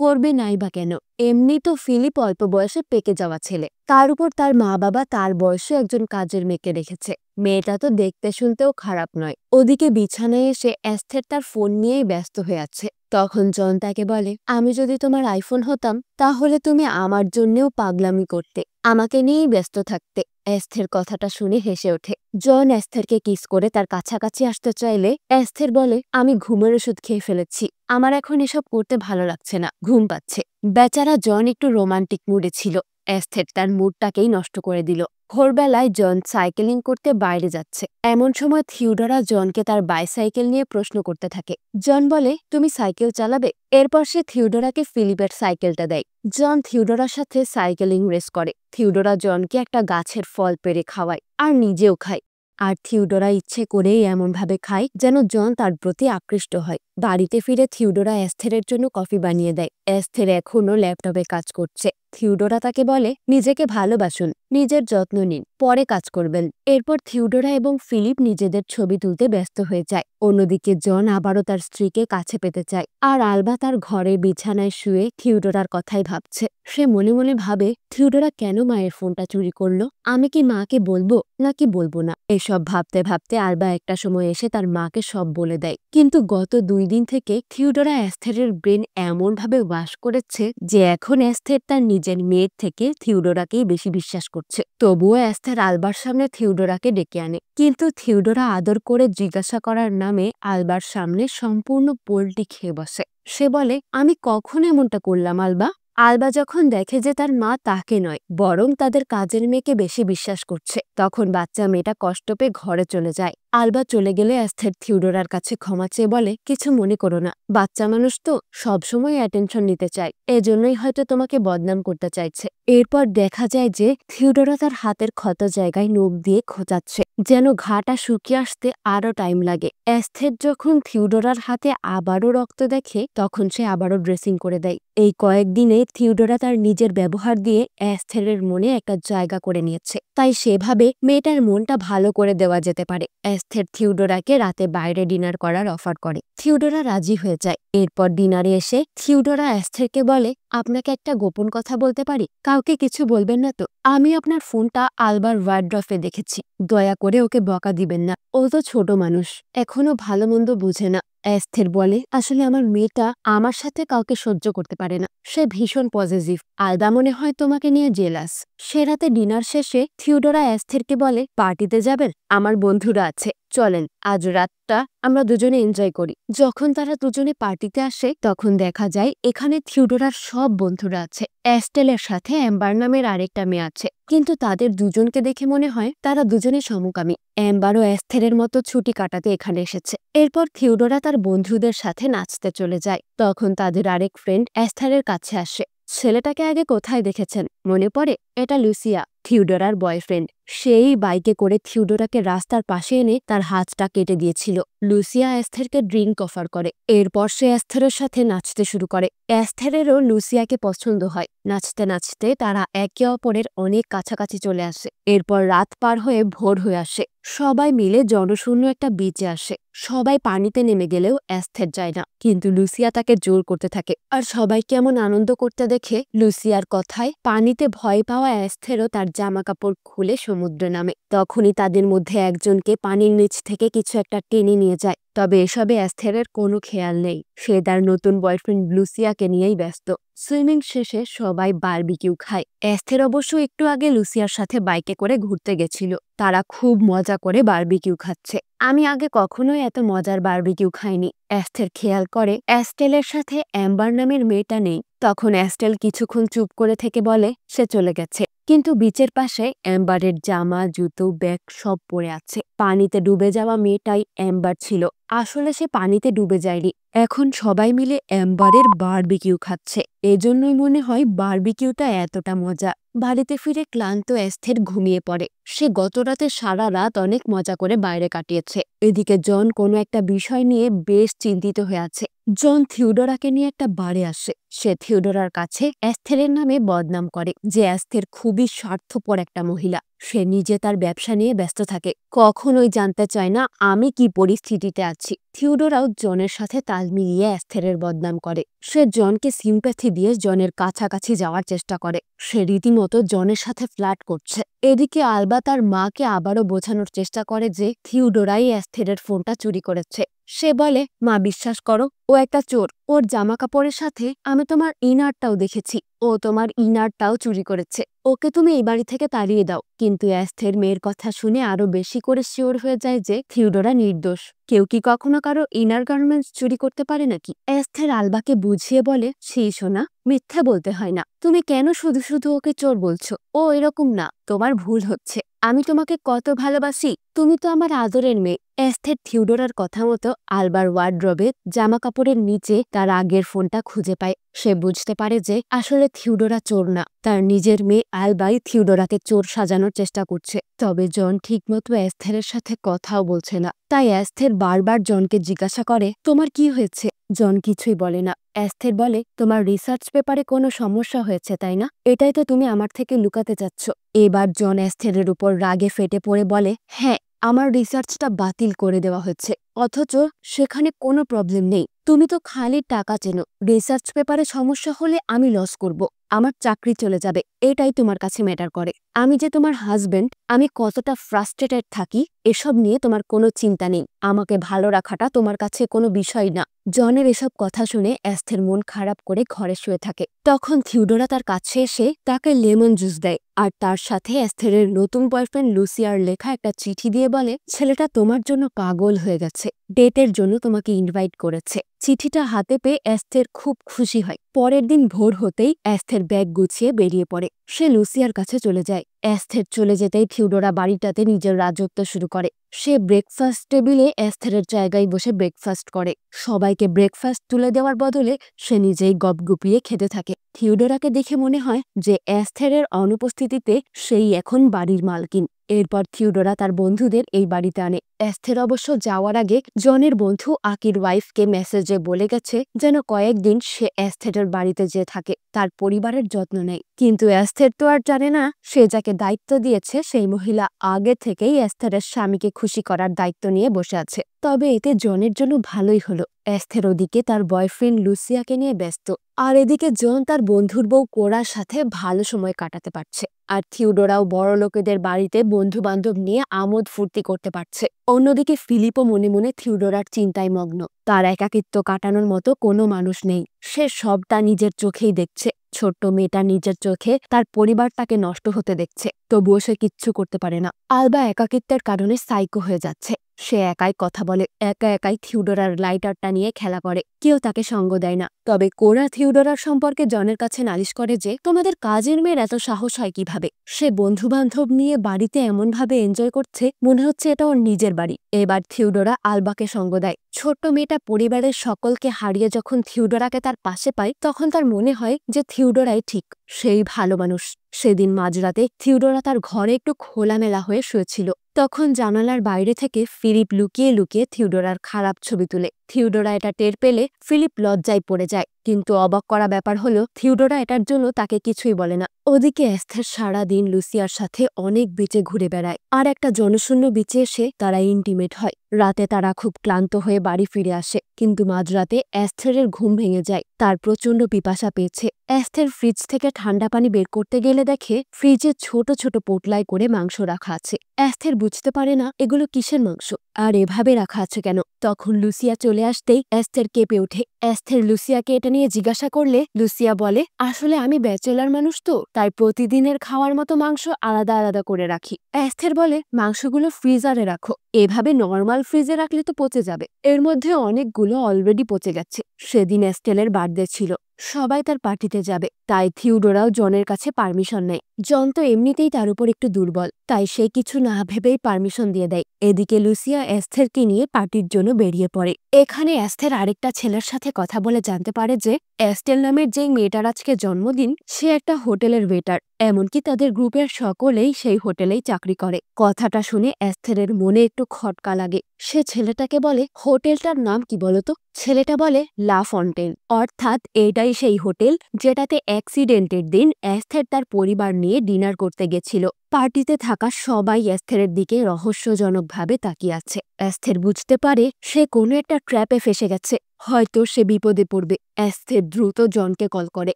করবে নাই বা কেন? এমনি তো ফিলিপ অল্প বয়সে পেকে যাওয়া ছেলে, তার উপর তার মা বাবা তার বয়সে একজন কাজের মেয়েকে রেখেছে। মেয়েটা তো দেখতে শুনতেও খারাপ নয়। ওদিকে বিছানায় এসে এস্থের তার ফোন নিয়েই ব্যস্ত হয়ে আছে। তখন জন তাকে বলে, আমি যদি তোমার আইফোন হতাম তাহলে তুমি আমার জন্যেও পাগলামি করতে, আমাকে নিয়েই ব্যস্ত থাকতে। এস্থের কথাটা শুনে হেসে ওঠে। জন এস্থেরকে কিস করে তার কাছাকাছি আসতে চাইলে এস্থের বলে, আমি ঘুমের ওষুধ খেয়ে ফেলেছি, আমার এখন এসব করতে ভালো লাগছে না, ঘুম পাচ্ছে। বেচারা জন একটু রোমান্টিক মুডে ছিল, এস্থের তার মুডটাকেই নষ্ট করে দিল। ভোরবেলায় জন সাইকেলিং করতে বাইরে যাচ্ছে। এমন সময় থিওডোরা জনকে তার বাইসাইকেল নিয়ে প্রশ্ন করতে থাকে। জন বলে, তুমি সাইকেল চালাবে? এরপর সে থিওডোরাকে ফিলিপের সাইকেলটা দেয়। জন থিওডোরার সাথে সাইকেলিং রেস করে। থিওডোরা জনকে একটা গাছের ফল পেড়ে খাওয়ায় আর নিজেও খায়। আর থিওডোরা ইচ্ছে করেই এমনভাবে খায় যেন জন তার প্রতি আকৃষ্ট হয়। বাড়িতে ফিরে থিওডোরা এস্থেরের জন্য কফি বানিয়ে দেয়। এস্থের এখনও ল্যাপটপে কাজ করছে। থিওডোরা তাকে বলে, নিজেকে ভালোবাসুন, নিজের যত্ন নিন, পরে কাজ করবেন। এরপর থিওডোরা এবং ফিলিপ নিজেদের ছবি তুলতে ব্যস্ত হয়ে যায়। অন্যদিকে জন আবারও তার স্ত্রীকে কাছে পেতে চায়। আর আলবা তার ঘরের বিছানায় শুয়ে থিওডোরার কথাই ভাবছে। সে মনে মনে ভাবে, থিওডোরা কেন মায়ের ফোনটা চুরি করলো? আমি কি মাকে বলবো নাকি বলবো না? এসব ভাবতে ভাবতে আলবা একটা সময় এসে তার মাকে সব বলে দেয়। কিন্তু গত 2 দিন থেকে থিওডোরা এস্থেরের ব্রেন এমনভাবে ওয়াশ করেছে যে এখন এস্থের তার নিজের মেয়ের থেকে থিওডোরাকেই বেশি বিশ্বাস করছে। তবুও এস্থের আলবার সামনে থিওডোরাকে ডেকে আনে, কিন্তু থিওডোরা আদর করে জিজ্ঞাসা করার নামে আলবার সামনে সম্পূর্ণ পোল্টি খেয়ে বসে। সে বলে, আমি কখন এমনটা করলাম আলবা? আলবা যখন দেখে যে তার মা তাকে নয় বরং তাদের কাজের মেয়েকে বেশি বিশ্বাস করছে, তখন বাচ্চা মেয়েটা কষ্ট পেয়ে ঘরে চলে যায়। আলবা চলে গেলে এস্থের থিওডোরার কাছে ক্ষমা চেয়ে বলে, কিছু মনে করো না, বাচ্চা মানুষ তো সবসময় অ্যাটেনশন নিতে চায়, এজন্যই হয়তো তোমাকে বদনাম করতে চাইছে। এরপর দেখা যায় যে থিওডোরা তার হাতের ক্ষত জায়গায় নখ দিয়ে খোঁচাচ্ছে, যেন ঘাটা শুকিয়ে আসতে আরো টাইম লাগে। এস্থের যখন থিওডোরার হাতে আবারও রক্ত দেখে তখন সে আবারও ড্রেসিং করে দেয়। এই কয়েকদিনে থিওডোরা তার নিজের ব্যবহার দিয়ে এস্থেরের মনে একটা জায়গা করে নিয়েছে, তাই সেভাবে মেয়েটার মনটা ভালো করে দেওয়া যেতে পারে। এস্থের থিওডোরাকে রাতে বাইরে ডিনার করার অফার করে। থিওডোরা রাজি হয়ে যায়। এরপর ডিনারে এসে থিওডোরা এস্থেরকে বলে, আপনাকে একটা গোপন কথা বলতে পারি? কাউকে কিছু বলবেন না তো? আমি আপনার ফোনটা আলবার ওয়ার্ড্রফে দেখেছি, দয়া করে ওকে বকা দিবেন না, ও তো ছোট মানুষ, এখনো ভালো মন্দ বুঝে না। এস্থের বলে, আসলে আমার মেয়েটা আমার সাথে কাউকে সহ্য করতে পারে না, সে ভীষণ পজিটিভ। আলবা মনে হয় তোমাকে নিয়ে জেলাস। সে রাতে ডিনার শেষে থিওডোরা এস্থেরকে বলে, পার্টিতে যাবেন? আমার বন্ধুরা আছে, চলেন আজ রাতটা আমরা দুজনে এনজয় করি। যখন তারা দুজনে পার্টিতে আসে তখন দেখা যায় এখানে থিওডোরার সব বন্ধুরা আছে। এস্টেলের সাথে অ্যাম্বার নামের আরেকটা মেয়ে আছে, কিন্তু তাদের দুজনকে দেখে মনে হয় তারা দুজনে সমকামী। অ্যাম্বারও এস্থেরের মতো ছুটি কাটাতে এখানে এসেছে। এরপর থিওডোরা তার বন্ধুদের সাথে নাচতে চলে যায়। তখন তাদের আরেক ফ্রেন্ড এস্থেরের কাছে আসে। ছেলেটাকে আগে কোথায় দেখেছেন মনে পড়ে? এটা লুসিয়া, থিওডোরার বয়ফ্রেন্ড। সেই বাইকে করে থিওডোরাকে রাস্তার পাশে এনে তার হাতটা কেটে দিয়েছিল। লুসিয়া এস্থেরকে ড্রিঙ্ক অফার করে। এরপর সে এস্থেরের সাথে নাচতে শুরু করে। এস্থেরেরও লুসিয়াকে পছন্দ হয়। নাচতে নাচতে তারা একে অপরের অনেক কাছাকাছি চলে আসে। এরপর রাত পার হয়ে ভোর হয়ে আসে। সবাই মিলে জনশূন্য একটা বিচে আসে। সবাই পানিতে নেমে গেলেও এস্থের যায় না, কিন্তু লুসিয়া তাকে জোর করতে থাকে। আর সবাই কেমন আনন্দ করতে দেখে লুসিয়ার কথায় পানিতে ভয় পাওয়া এস্থেরও তার জামা কাপড় খুলে সমুদ্রে নামে। তখনই তাদের মধ্যে একজনকে পানির নিচ থেকে কিছু একটা টেনে নিয়ে যায়। তবে এসবে এস্থেরের কোনো খেয়াল নেই, সে তার নতুন বয়ফ্রেন্ড লুসিয়াকে নিয়েই ব্যস্ত। সুইমিং শেষে সবাই বারবিকিউ খায়। এস্থের অবশ্য একটু আগে লুসিয়ার সাথে বাইকে করে ঘুরতে গেছিল। তারা খুব মজা করে বারবিকিউ খাচ্ছে। আমি আগে কখনোই এত মজার বারবিকিউ খাইনি। এস্থের খেয়াল করে এস্টেলের সাথে অ্যাম্বার নামের মেয়েটা নেই। তখন এস্টেল কিছুক্ষণ চুপ করে থেকে বলে সে চলে গেছে, কিন্তু বিচের পাশে অ্যাম্বারের জামা, জুতো, ব্যাগ সব পড়ে আছে। পানিতে ডুবে যাওয়া মেয়েটাই অ্যাম্বার ছিল। আসলে সে পানিতে ডুবে যায়নি। এখন সবাই মিলে অ্যাম্বারের বারবিকিউ খাচ্ছে। এজন্যই মনে হয় বারবিকিউটা এতটা মজা। বাড়িতে ফিরে ক্লান্ত এস্থের ঘুমিয়ে পড়ে। সে গতরাতে সারা রাত অনেক মজা করে বাইরে কাটিয়েছে। এদিকে জন কোনো একটা বিষয় নিয়ে বেশ চিন্তিত হয়ে আছে। জন থিওডোরাকে নিয়ে একটা বারে আসে। সে থিওডোরার কাছে এস্থেরের নামে বদনাম করে যে এস্থের খুবই স্বার্থপর একটা মহিলা। সে নিজে তার ব্যবসা নিয়ে ব্যস্ত থাকে, কখনোই জানতে চায় না আমি কি পরিস্থিতিতে আছি। থিওডোরাও জনের সাথে তাল মিলিয়ে অ্যাস্থেরের বদনাম করে। সে জনকে সিম্প্যাথি দিয়ে জনের কাছাকাছি যাওয়ার চেষ্টা করে। সে রীতিমতো জনের সাথে ফ্লার্ট করছে। এদিকে আলবা তার মাকে আবারও বোঝানোর চেষ্টা করে যে থিওডোরাই অ্যাস্থেরের ফোনটা চুরি করেছে। সে বলে, মা বিশ্বাস করো, ও একটা চোর। ওর জামা কাপড়ের সাথে আমি তোমার ইনারটাও দেখেছি। ও তোমার ইনারটাও চুরি করেছে। ওকে তুমি এই বাড়ি থেকে তাড়িয়ে দাও। কিন্তু অ্যাস্থের মেয়ের কথা শুনে আরো বেশি করে শিওর হয়ে যায় যে থিওডোরা নির্দোষ। কেউ কি কখনো কারো ইনার গার্মেন্টস চুরি করতে পারে নাকি? অ্যাস্থের আলবাকে বুঝিয়ে বলে, সেই সোনা, মিথ্যা বলতে হয় না। তুমি কেন শুধু শুধু ওকে চোর বলছো? ও এরকম না, তোমার ভুল হচ্ছে। আমি তোমাকে কত ভালোবাসি, তুমি তো আমার আদরের মেয়ে। অ্যাস্থের থিওডোরার কথা মতো আলবার ওয়ার্ড্রবে জামা কাপড়ের নিচে তার আগের ফোনটা খুঁজে পায়। সে বুঝতে পারে যে আসলে থিওডোরা চোর না, তার নিজের মেয়ে আলবাই থিওডোরাকে চোর সাজানোর চেষ্টা করছে। তবে জন ঠিকমতো অ্যাস্থেরের সাথে কথাও বলছে না। তাই অ্যাস্থের বারবার জনকে জিজ্ঞাসা করে, তোমার কি হয়েছে? জন কিছুই বলে না। অ্যাস্থের বলে, তোমার রিসার্চ পেপারে কোনো সমস্যা হয়েছে তাই না? এটাই তো তুমি আমার থেকে লুকাতে চাচ্ছ। এবার জন অ্যাস্থেরের উপর রাগে ফেটে পড়ে বলে, হ্যাঁ, আমার রিসার্চটা বাতিল করে দেওয়া হয়েছে, অথচ সেখানে কোনো প্রবলেম নেই। তুমি তো খালি টাকা চেনো। রিসার্চ পেপারে সমস্যা হলে আমি লস করব, আমার চাকরি চলে যাবে, এটাই তোমার কাছে ম্যাটার করে। আমি যে তোমার হাজবেন্ড, আমি কতটা ফ্রাস্ট্রেটেড থাকি এসব নিয়ে তোমার কোনো চিন্তা নেই। আমাকে ভালো রাখাটা তোমার কাছে কোনো বিষয় না। জনের এসব কথা শুনে অ্যাস্থের মন খারাপ করে ঘরে শুয়ে থাকে। তখন থিওডোরা তার কাছে এসে তাকে লেমন জুস দেয় আর তার সাথে অ্যাস্থেরের নতুন বয়ফ্রেন্ড লুসিয়ার লেখা একটা চিঠি দিয়ে বলে, ছেলেটা তোমার জন্য পাগল হয়ে গেছে, ডেটের জন্য তোমাকে ইনভাইট করেছে। চিঠিটা হাতে পেয়ে অ্যাস্থের খুব খুশি হয়। পরের দিন ভোর হতেই অ্যাস্থের ব্যাগ গুছিয়ে বেরিয়ে পড়ে। সে লুসিয়ার কাছে চলে যায়। অ্যাস্থের চলে যেতেই থিওডোরা বাড়িটাতে নিজের রাজত্ব শুরু করে। সে ব্রেকফাস্ট টেবিলে অ্যাস্থেরের জায়গায় বসে ব্রেকফাস্ট করে। সবাইকে ব্রেকফাস্ট তুলে দেওয়ার বদলে সে নিজেই গপগুপিয়ে খেতে থাকে। থিওডোরাকে দেখে মনে হয় যে অ্যাস্থেরের অনুপস্থিতিতে সেই এখন বাড়ির মালকিন। এরপর থিওডোরা তার বন্ধুদের এই বাড়িতে আনে। অ্যাস্থের অবশ্য যাওয়ার আগে জনের বন্ধু আকির ওয়াইফকে মেসেজে বলে গেছে যেন কয়েকদিন সে অ্যাস্থেরের বাড়িতে যেয়ে থাকে, তার পরিবারের যত্ন নেয়। কিন্তু অ্যাস্থের তো আর জানে না সে যাকে দায়িত্ব দিয়েছে সেই মহিলা আগে থেকেই অ্যাস্থেরের স্বামীকে খুশি করার দায়িত্ব নিয়ে বসে আছে। তবে এতে জনের জন্য ভালোই হলো। অ্যাস্থের ওদিকে তার বয়ফ্রেন্ড লুসিয়াকে নিয়ে ব্যস্ত, আর এদিকে জন তার বন্ধুর বউ কোরার সাথে ভালো সময় কাটাতে পারছে। আর থিওডোরাও বড় লোকেদের বাড়িতে বন্ধু বান্ধব নিয়ে আমোদ ফুর্তি করতে পারছে। অন্যদিকে ফিলিপও মনে মনে থিওডোরার চিন্তায় মগ্ন। তার একাকিত্ব কাটানোর মতো কোনো মানুষ নেই। সে সবটা নিজের চোখেই দেখছে। ছোট্ট মেয়েটা নিজের চোখে তার পরিবারটাকে নষ্ট হতে দেখছে, তবুও সে কিচ্ছু করতে পারে না। আলবা একাকিত্বের কারণে সাইকো হয়ে যাচ্ছে। সে একাই কথা বলে, একা একাই থিওডোরার লাইটারটা নিয়ে খেলা করে। কেউ তাকে সঙ্গ দেয় না। তবে কোরা থিওডোরার সম্পর্কে জনের কাছে নালিশ করে যে তোমাদের কাজের মেয়ের এত সাহস হয় কিভাবে? সে বন্ধু বান্ধব নিয়ে বাড়িতে এমনভাবে এনজয় করছে মনে হচ্ছে এটা ওর নিজের বাড়ি। এবার থিওডোরা আলবাকে সঙ্গ দেয়। ছোট্ট মেয়েটা পরিবারের সকলকে হারিয়ে যখন থিওডোরাকে তার পাশে পায় তখন তার মনে হয় যে থিওডোরাই ঠিক, সেই ভালো মানুষ। সেদিন মাঝরাতে থিওডোরা তার ঘরে একটু খোলামেলা হয়ে শুয়েছিল। তখন জানালার বাইরে থেকে ফিলিপ লুকিয়ে লুকিয়ে থিওডোরার খারাপ ছবি তুলে। থিওডোরা এটা টের পেলে ফিলিপ লজ্জায় পড়ে যায়। কিন্তু অবাক করা ব্যাপার হলো থিওডোরা এটার জন্য তাকে কিছুই বলে না। ওদিকে অ্যাস্থের সারাদিন লুসিয়ার সাথে অনেক বিচে ঘুরে বেড়ায়, আর একটা জনশূন্য বিচে এসে তারা ইন্টিমেট হয়। রাতে তারা খুব ক্লান্ত হয়ে বাড়ি ফিরে আসে, কিন্তু মাঝরাতে অ্যাস্থেরের ঘুম ভেঙে যায়। তার প্রচণ্ড পিপাসা পেয়েছে। অ্যাস্থের ফ্রিজ থেকে ঠান্ডা পানি বের করতে গেলে দেখে ফ্রিজে ছোট ছোট পোটলায় করে মাংস রাখা আছে। অ্যাস্থের বুঝতে পারে না এগুলো কিসের মাংস আর এভাবে রাখা আছে কেন। তখন লুসিয়া চলে আসতেই অ্যাস্থের কেঁপে ওঠে। অ্যাস্থের লুসিয়াকে এটা নিয়ে জিজ্ঞাসা করলে লুসিয়া বলে, আসলে আমি ব্যাচেলার মানুষ তো, তাই প্রতিদিনের খাওয়ার মতো মাংস আলাদা আলাদা করে রাখি। অ্যাস্থের বলে, মাংসগুলো ফ্রিজারে রাখো, এভাবে নর্মাল ফ্রিজে রাখলে তো পচে যাবে। এর মধ্যে অনেকগুলো অলরেডি পচে গেছে। সেদিন এস্টেলের বার্থডে ছিল, সবাই তার পার্টিতে যাবে, তাই থিওডোরাও জনের কাছে পারমিশন নেয়। জন তো এমনিতেই তার উপর একটু দুর্বল, তাই সে কিছু না ভেবেই পারমিশন দিয়ে দেয়। এদিকে লুসিয়া অ্যাস্থেরকে নিয়ে পার্টির জন্য বেরিয়ে পড়ে। এখানে অ্যাস্থের আরেকটা ছেলের সাথে কথা বলে জানতে পারে যে অ্যাস্টেল নামের যেই মেয়েটার আজকে জন্মদিন সে একটা হোটেলের ওয়েটার, এমনকি তাদের গ্রুপের সকলেই সেই হোটেলেই চাকরি করে। কথাটা শুনে অ্যাস্থেরের মনে একটু খটকা লাগে। সে ছেলেটাকে বলে, হোটেলটার নাম কি বলতো? ছেলেটা বলে, লা ফন্টেন, অর্থাৎ এটাই সেই হোটেল যেটাতে অ্যাক্সিডেন্টের দিন অ্যাস্থের তার পরিবার নিয়ে ডিনার করতে গেছিল। পার্টিতে থাকা সবাই এস্থেরের দিকে রহস্যজনকভাবে তাকিয়ে আছে। এস্থের বুঝতে পারে সে কোনো একটা ট্র্যাপে ফেসে গেছে, হয়তো সে বিপদে পড়বে। এস্থের দ্রুত জনকে কল করে,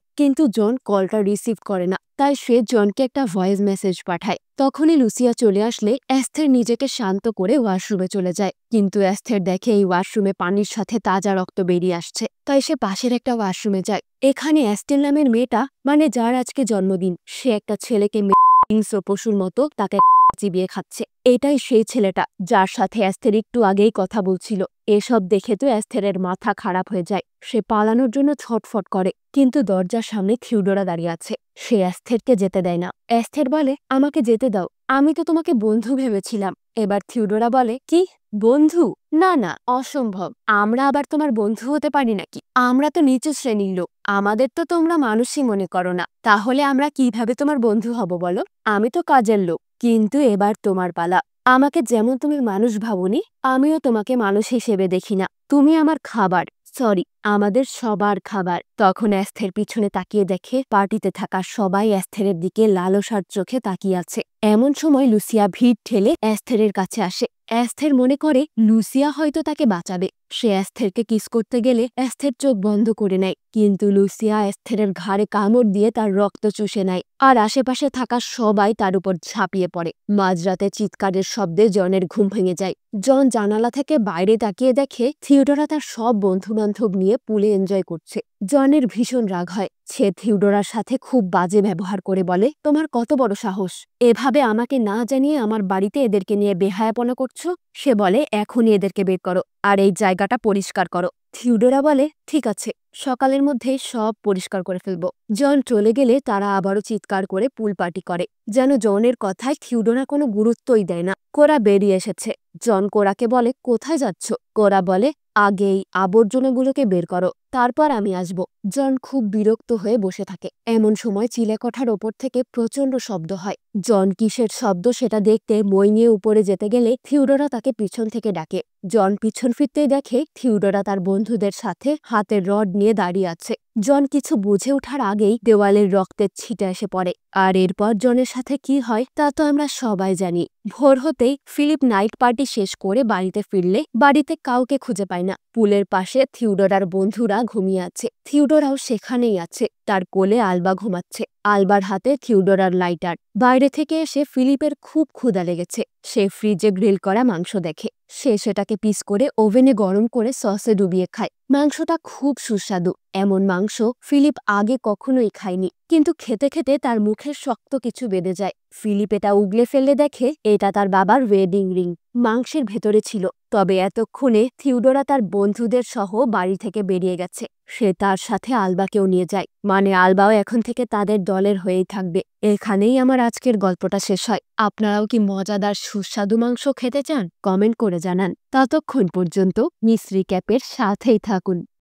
কিন্তু জন কলটা রিসিভ করে না, তাই সে জনকে একটা ভয়েস মেসেজ পাঠায়। তখনই লুসিয়া চলে আসলে এস্থের নিজেকে শান্ত করে ওয়াশরুমে চলে যায়, কিন্তু এস্থের দেখে এই ওয়াশরুমে পানির সাথে তাজা রক্ত বেরিয়ে আসছে, তাই সে পাশের একটা ওয়াশরুমে যায়। এখানে এস্টেল নামের মেয়েটা, মানে যার আজকে জন্মদিন, সে একটা ছেলেকে হিংস্র পশুর মতো তাকে চিবিয়ে খাচ্ছে। এটাই সেই ছেলেটা যার সাথে এস্থের একটু আগেই কথা বলছিল। এসব দেখে তো এস্থেরের মাথা খারাপ হয়ে যায়। সে পালানোর জন্য ছটফট করে, কিন্তু দরজার সামনে থিউডোরা দাঁড়িয়ে আছে। সে এস্থেরকে যেতে দেয় না। এস্থের বলে, আমাকে যেতে দাও, আমি তো তোমাকে বন্ধু ভেবেছিলাম। এবার থিউডোরা বলে, কি বন্ধু? না না, অসম্ভব, আমরা আবার তোমার বন্ধু হতে পারি নাকি? আমরা তো নিচু শ্রেণীর লোক, আমাদের তো তোমরা মানুষই মনে করো না, তাহলে আমরা কিভাবে তোমার বন্ধু হব বলো? আমি তো কাজের লোক। কিন্তু এবার তোমার পালা। আমাকে যেমন তুমি মানুষ ভাবনি, আমিও তোমাকে মানুষ হিসেবে দেখি না। তুমি আমার খাবার, সরি, আমাদের সবার খাবার। তখন এস্থের পিছনে তাকিয়ে দেখে পার্টিতে থাকা সবাই এস্থেরের দিকে লালসার চোখে তাকিয়ে আছে। এমন সময় লুসিয়া ভিড় ঠেলে এস্থেরের কাছে আসে। এস্থের মনে করে লুসিয়া হয়তো তাকে বাঁচাবে। সে এস্থেরকে কিস করতে গেলে এস্থের চোখ বন্ধ করে নেয়, কিন্তু লুসিয়া এস্থেরের ঘাড়ে কামড় দিয়ে তার রক্ত চুষে নেয়, আর আশেপাশে থাকা সবাই তার উপর ঝাঁপিয়ে পড়ে। মাঝরাতে চিৎকারের শব্দে জনের ঘুম ভেঙে যায়। জন জানালা থেকে বাইরে তাকিয়ে দেখে থিওডোরা তার সব বন্ধু-বান্ধব নিয়ে পুলে এনজয় করছে। জনের ভীষণ রাগ হয়। সে থিওডোরার সাথে খুব বাজে ব্যবহার করে বলে, তোমার কত বড় সাহস, এভাবে আমাকে না জানিয়ে আমার বাড়িতে এদেরকে নিয়ে বেহায়াপনা করছো? সে বলে, এখনই এদেরকে বের করো, আর এই জায়গাটা পরিষ্কার করো। থিওডোরা বলে, ঠিক আছে, সকালের মধ্যেই সব পরিষ্কার করে ফেলবো। জন চলে গেলে তারা আবারও চিৎকার করে পুল পার্টি করে, যেন জনের কথায় থিওডোরা কোনো গুরুত্বই দেয় না। কোরা বেরিয়ে এসেছে। জন কোরাকে বলে, কোথায় যাচ্ছ? কোরা বলে, আগেই আবর্জনাগুলোকে বের করো, তারপর আমি আসব। জন খুব বিরক্ত হয়ে বসে থাকে। এমন সময় চিলেকোঠার ওপর থেকে প্রচন্ড শব্দ হয়। জন কিসের শব্দ সেটা দেখতে মই নিয়ে উপরে যেতে গেলে থিওডোরা তাকে পিছন থেকে ডাকে। জন পিছন ফিরতেই দেখে থিওডোরা তার বন্ধুদের সাথে হাতের রড নিয়ে দাঁড়িয়ে আছে। জন কিছু বুঝে ওঠার আগেই দেওয়ালের রক্তের ছিটা এসে পড়ে, আর এরপর জনের সাথে কি হয় তা তো আমরা সবাই জানি। ভোর হতেই ফিলিপ নাইট পার্টি শেষ করে বাড়িতে ফিরলে বাড়িতে কাউকে খুঁজে পায় না। পুলের পাশে থিওডোরার বন্ধুরা ঘুমিয়ে আছে, থিওডোরাও সেখানেই আছে। তার কোলে আলবা ঘুমাচ্ছে, আলবার হাতে থিওডোরার লাইটার। বাইরে থেকে এসে ফিলিপের খুব ক্ষুধা লেগেছে। সে ফ্রিজে গ্রিল করা মাংস দেখে। সে সেটাকে পিস করে ওভেনে গরম করে সসে ডুবিয়ে খায়। মাংসটা খুব সুস্বাদু। এমন মাংস ফিলিপ আগে কখনোই খায়নি, কিন্তু খেতে খেতে তার মুখে শক্ত কিছু বেঁধে যায়। ফিলিপ এটা উগলে ফেললে দেখে এটা তার বাবার ওয়েডিং রিং মাংসের ভেতরে ছিল। তবে এতক্ষণে থিওডোরা তার বন্ধুদের সহ বাড়ি থেকে বেরিয়ে গেছে। সে তার সাথে আলবাকেও নিয়ে যায়, মানে আলবাও এখন থেকে তাদের দলের হয়েই থাকবে। এখানেই আমার আজকের গল্পটা শেষ হয়। আপনারাও কি মজাদার সুস্বাদু মাংস খেতে চান? কমেন্ট করে জানান। ততক্ষণ পর্যন্ত মিস রিক্যাপের সাথেই থাকুন।